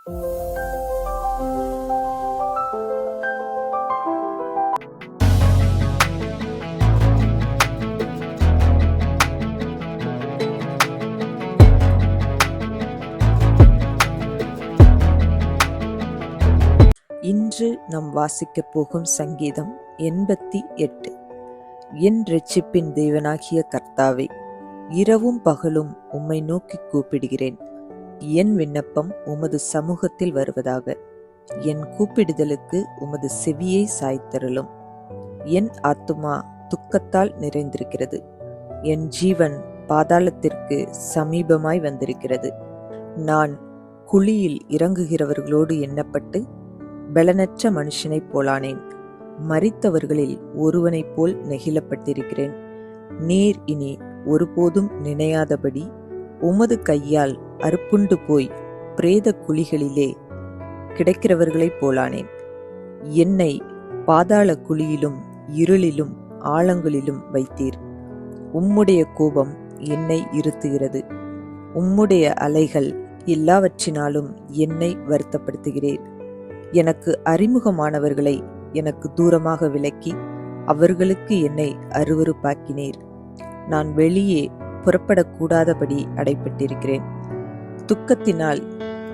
இன்று நாம் வாசிக்கப் போகும் சங்கீதம் 88. என் இரட்சிப்பின் தேவனாகிய கர்த்தாவே, இரவும் பகலும் உம்மை நோக்கி கூப்பிடுகிறேன். என் விண்ணப்பம் உமது சமூகத்தில் வருவதாக. என் கூப்பிடுதலுக்கு உமது செவியை சாய்த்தருளும். என் ஆத்துமா துக்கத்தால் நிறைந்திருக்கிறது. என் ஜீவன் பாதாளத்திற்கு சமீபமாய் வந்திருக்கிறது. நான் குழியில் இறங்குகிறவர்களோடு எண்ணப்பட்டு பலனற்ற மனுஷனைப் போலானேன். மரித்தவர்களில் ஒருவனைப் போல் நெகிழப்பட்டிருக்கிறேன். நீர் இனி ஒருபோதும் நினையாதபடி உமது கையால் அறுப்புண்டு போய் பிரேத குழிகளிலே கிடைக்கிறவர்களைப் போலானேன். என்னை பாதாள குழியிலும் இருளிலும் ஆழங்களிலும் வைத்தீர். உம்முடைய கோபம் என்னை இருத்துகிறது. உம்முடைய அலைகள் எல்லாவற்றினாலும் என்னை வருத்தப்படுத்துகிறேன். எனக்கு அறிமுகமானவர்களை எனக்கு தூரமாக விலக்கி அவர்களுக்கு என்னை அருவருப்பாக்கினீர். நான் வெளியே புறப்படக்கூடாதபடி அடைப்பட்டிருக்கிறேன். துக்கத்தினால்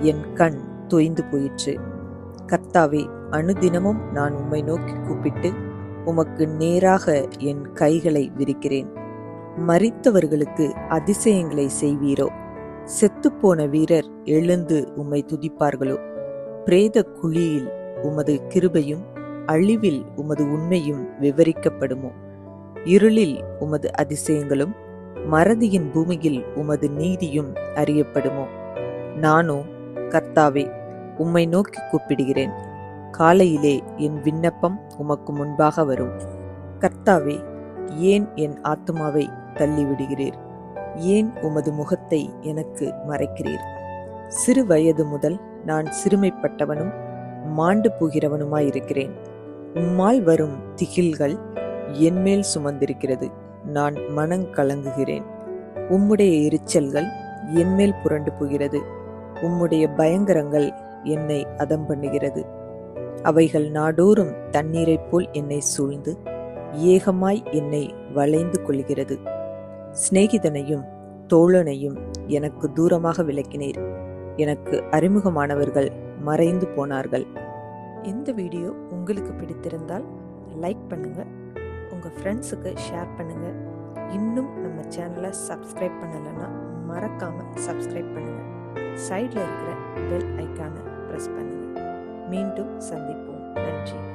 என் கண் தொய்ந்து போயிற்று. கர்த்தாவே, அனுதினமும் நான் உம்மை நோக்கி கூப்பிட்டு உமக்கு நேராக என் கைகளை விரிக்கிறேன். மரித்தவர்களுக்கு அதிசயங்களை செய்வீரோ? செத்துப்போன வீரர் எழுந்து உம்மை துதிப்பார்களோ? பிரேத குழியில் உமது கிருபையும் அழிவில் உமது உண்மையும் விவரிக்கப்படுமோ? இருளில் உமது அதிசயங்களும் மறதியின் பூமியில் உமது நீதியும் அறியப்படுமோ? நானோ, கர்த்தாவே, உம்மை நோக்கி கூப்பிடுகிறேன். காலையிலே என் விண்ணப்பம் உமக்கு முன்பாக வரும். கர்த்தாவே, ஏன் என் ஆத்துமாவை தள்ளிவிடுகிறீர்? ஏன் உமது முகத்தை எனக்கு மறைக்கிறீர்? சிறு வயது முதல் நான் சிறுமைப்பட்டவனும் மாண்டு போகிறவனுமாயிருக்கிறேன். உம்மால் வரும் திகில்கள் என்மேல் சுமந்திருக்கிறது. நான் மனங்கலங்குகிறேன். உம்முடைய எரிச்சல்கள் என்மேல் புரண்டு போகிறது. உம்முடைய பயங்கரங்கள் என்னை அதம் பண்ணுகிறது. அவைகள் நாடோறும் தண்ணீரைப் போல் என்னை சூழ்ந்து ஏகமாய் என்னை வளைந்து கொள்கிறது. சிநேகிதனையும் தோழனையும் எனக்கு தூரமாக விலக்கினீர். எனக்கு அறிமுகமானவர்கள் மறைந்து போனார்கள். இந்த வீடியோ உங்களுக்கு பிடித்திருந்தால் லைக் பண்ணுங்க, உங்க ஃப்ரெண்ட்ஸுக்கு ஷேர் பண்ணுங்க. இன்னும் நம்ம சேனலை சப்ஸ்கிரைப் பண்ணலைன்னா மறக்காம சப்ஸ்கிரைப் பண்ணுங்க. சைடில் இருக்கிற பெல் ஐக்கானை ப்ரெஸ் பண்ணுங்க. மீண்டும் சந்திப்போம். நன்றி.